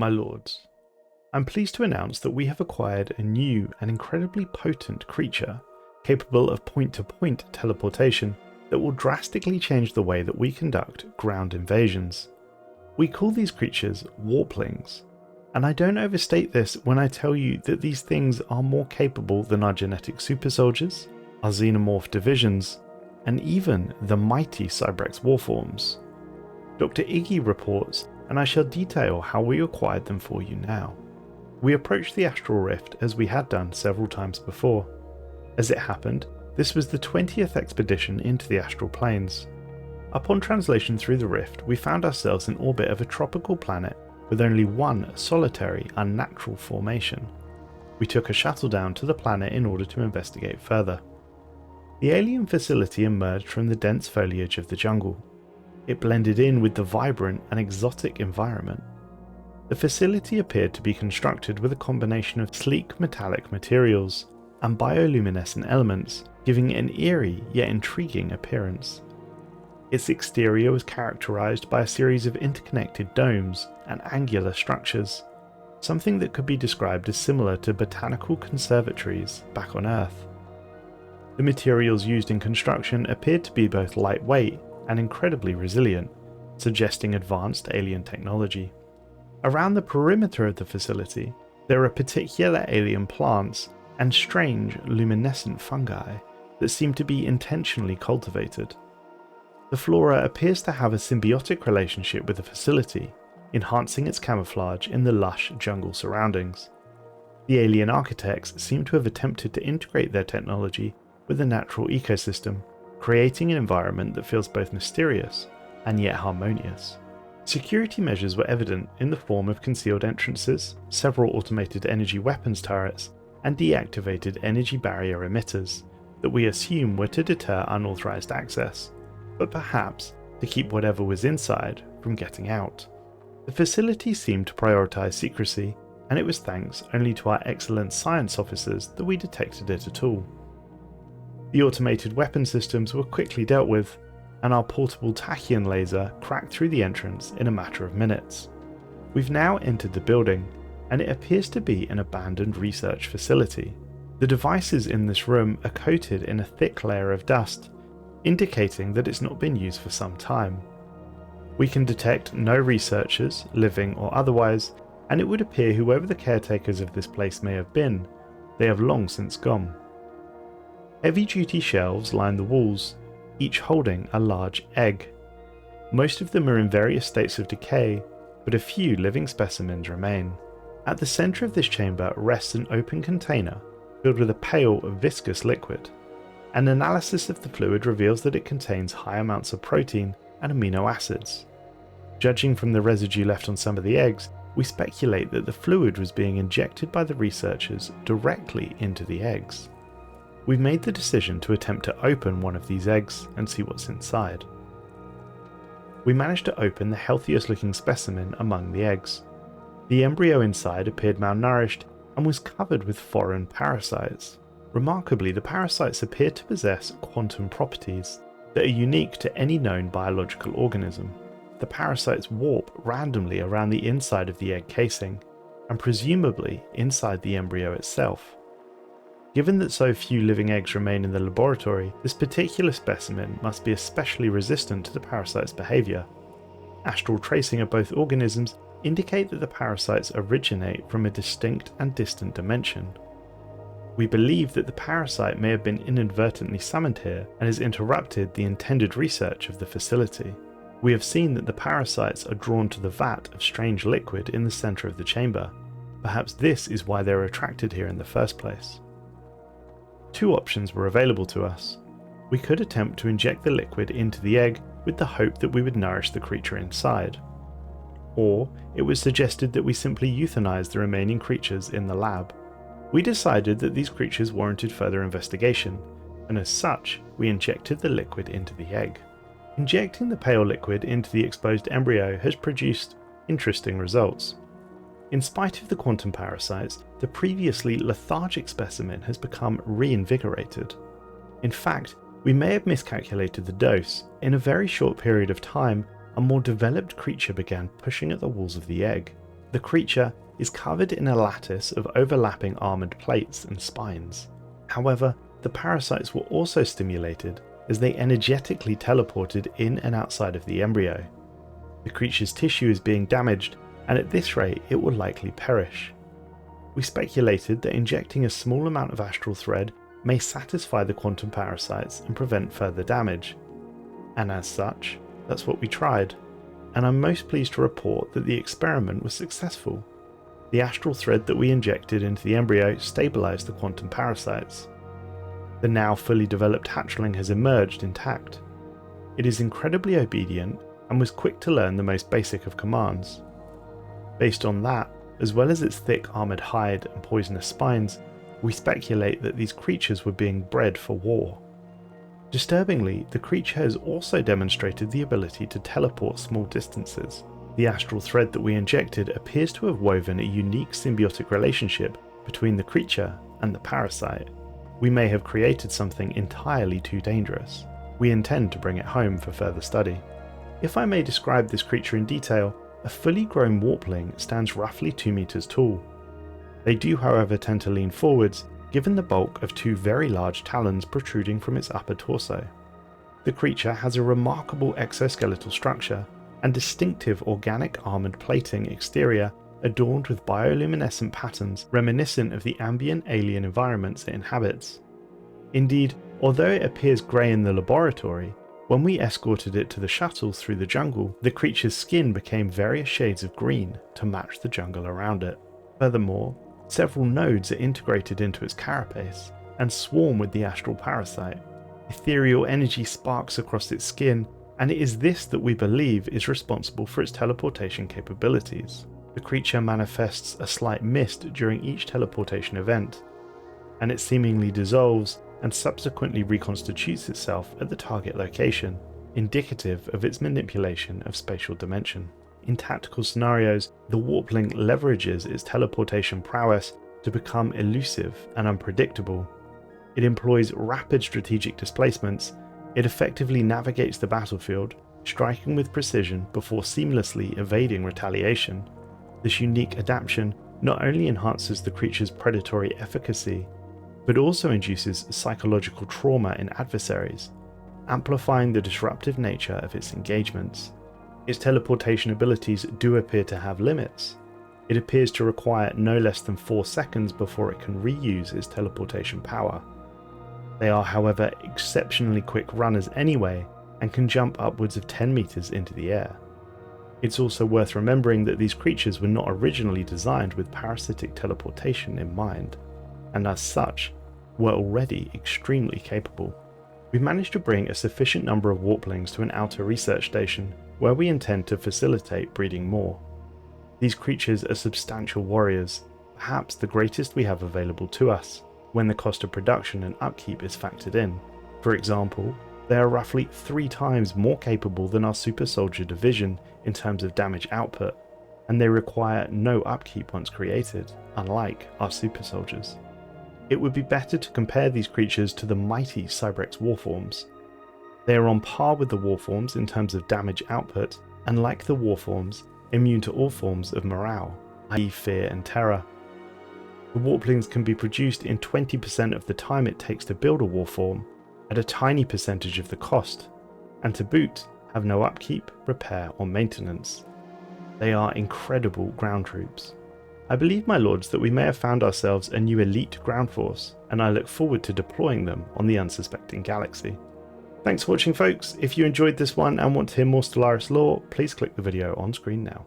My lords, I'm pleased to announce that we have acquired a new and incredibly potent creature capable of point-to-point teleportation that will drastically change the way that we conduct ground invasions. We call these creatures Warplings, and I don't overstate this when I tell you that these things are more capable than our genetic super soldiers, our xenomorph divisions, and even the mighty Cybrex warforms. Dr. Iggy reports, and I shall detail how we acquired them for you now. We approached the astral rift as we had done several times before. As it happened, this was the 20th expedition into the astral planes. Upon translation through the rift, we found ourselves in orbit of a tropical planet with only one solitary, unnatural formation. We took a shuttle down to the planet in order to investigate further. The alien facility emerged from the dense foliage of the jungle. It blended in with the vibrant and exotic environment. The facility appeared to be constructed with a combination of sleek metallic materials and bioluminescent elements, giving it an eerie yet intriguing appearance. Its exterior was characterized by a series of interconnected domes and angular structures, something that could be described as similar to botanical conservatories back on Earth. The materials used in construction appeared to be both lightweight and incredibly resilient, suggesting advanced alien technology. Around the perimeter of the facility, there are particular alien plants and strange luminescent fungi that seem to be intentionally cultivated. The flora appears to have a symbiotic relationship with the facility, enhancing its camouflage in the lush jungle surroundings. The alien architects seem to have attempted to integrate their technology with the natural ecosystem, creating an environment that feels both mysterious and yet harmonious. Security measures were evident in the form of concealed entrances, several automated energy weapons turrets, and deactivated energy barrier emitters that we assume were to deter unauthorized access, but perhaps to keep whatever was inside from getting out. The facility seemed to prioritize secrecy, and it was thanks only to our excellent science officers that we detected it at all. The automated weapon systems were quickly dealt with, and our portable tachyon laser cracked through the entrance in a matter of minutes. We've now entered the building, and it appears to be an abandoned research facility. The devices in this room are coated in a thick layer of dust, indicating that it's not been used for some time. We can detect no researchers, living or otherwise, and it would appear whoever the caretakers of this place may have been, they have long since gone. Heavy-duty shelves line the walls, each holding a large egg. Most of them are in various states of decay, but a few living specimens remain. At the centre of this chamber rests an open container filled with a pale, viscous liquid. An analysis of the fluid reveals that it contains high amounts of protein and amino acids. Judging from the residue left on some of the eggs, we speculate that the fluid was being injected by the researchers directly into the eggs. We've made the decision to attempt to open one of these eggs and see what's inside. We managed to open the healthiest looking specimen among the eggs. The embryo inside appeared malnourished and was covered with foreign parasites. Remarkably, the parasites appear to possess quantum properties that are unique to any known biological organism. The parasites warp randomly around the inside of the egg casing, and presumably inside the embryo itself. Given that so few living eggs remain in the laboratory, this particular specimen must be especially resistant to the parasite's behaviour. Astral tracing of both organisms indicate that the parasites originate from a distinct and distant dimension. We believe that the parasite may have been inadvertently summoned here and has interrupted the intended research of the facility. We have seen that the parasites are drawn to the vat of strange liquid in the centre of the chamber. Perhaps this is why they were attracted here in the first place. Two options were available to us. We could attempt to inject the liquid into the egg with the hope that we would nourish the creature inside. Or it was suggested that we simply euthanize the remaining creatures in the lab. We decided that these creatures warranted further investigation, and as such, we injected the liquid into the egg. Injecting the pale liquid into the exposed embryo has produced interesting results. In spite of the quantum parasites, the previously lethargic specimen has become reinvigorated. In fact, we may have miscalculated the dose. In a very short period of time, a more developed creature began pushing at the walls of the egg. The creature is covered in a lattice of overlapping armoured plates and spines. However, the parasites were also stimulated as they energetically teleported in and outside of the embryo. The creature's tissue is being damaged, and at this rate it will likely perish. We speculated that injecting a small amount of astral thread may satisfy the quantum parasites and prevent further damage. And as such, that's what we tried, and I'm most pleased to report that the experiment was successful. The astral thread that we injected into the embryo stabilized the quantum parasites. The now fully developed hatchling has emerged intact. It is incredibly obedient and was quick to learn the most basic of commands. Based on that, as well as its thick armoured hide and poisonous spines, we speculate that these creatures were being bred for war. Disturbingly, the creature has also demonstrated the ability to teleport small distances. The astral thread that we injected appears to have woven a unique symbiotic relationship between the creature and the parasite. We may have created something entirely too dangerous. We intend to bring it home for further study. If I may describe this creature in detail, a fully grown Warpling stands roughly 2 meters tall. They do, however, tend to lean forwards, given the bulk of 2 very large talons protruding from its upper torso. The creature has a remarkable exoskeletal structure and distinctive organic armoured plating exterior adorned with bioluminescent patterns reminiscent of the ambient alien environments it inhabits. Indeed, although it appears grey in the laboratory, when we escorted it to the shuttle through the jungle, the creature's skin became various shades of green to match the jungle around it. Furthermore, several nodes are integrated into its carapace and swarm with the astral parasite. Ethereal energy sparks across its skin, and it is this that we believe is responsible for its teleportation capabilities. The creature manifests a slight mist during each teleportation event, and it seemingly dissolves and subsequently reconstitutes itself at the target location, indicative of its manipulation of spatial dimension. In tactical scenarios, the Warpling leverages its teleportation prowess to become elusive and unpredictable. It employs rapid strategic displacements. It effectively navigates the battlefield, striking with precision before seamlessly evading retaliation. This unique adaptation not only enhances the creature's predatory efficacy, but also induces psychological trauma in adversaries, amplifying the disruptive nature of its engagements. Its teleportation abilities do appear to have limits. It appears to require no less than 4 seconds before it can reuse its teleportation power. They are, however, exceptionally quick runners anyway, and can jump upwards of 10 meters into the air. It's also worth remembering that these creatures were not originally designed with parasitic teleportation in mind, and as such, were already extremely capable. We've managed to bring a sufficient number of Warplings to an outer research station, where we intend to facilitate breeding more. These creatures are substantial warriors, perhaps the greatest we have available to us, when the cost of production and upkeep is factored in. For example, they are roughly 3 times more capable than our super soldier division in terms of damage output, and they require no upkeep once created, unlike our super soldiers. It would be better to compare these creatures to the mighty Cybrex warforms. They are on par with the warforms in terms of damage output, and like the warforms, immune to all forms of morale, i.e. fear and terror. The Warplings can be produced in 20% of the time it takes to build a warform, at a tiny percentage of the cost, and to boot, have no upkeep, repair or maintenance. They are incredible ground troops. I believe, my lords, that we may have found ourselves a new elite ground force, and I look forward to deploying them on the unsuspecting galaxy. Thanks for watching, folks. If you enjoyed this one and want to hear more Stellaris lore, please click the video on screen now.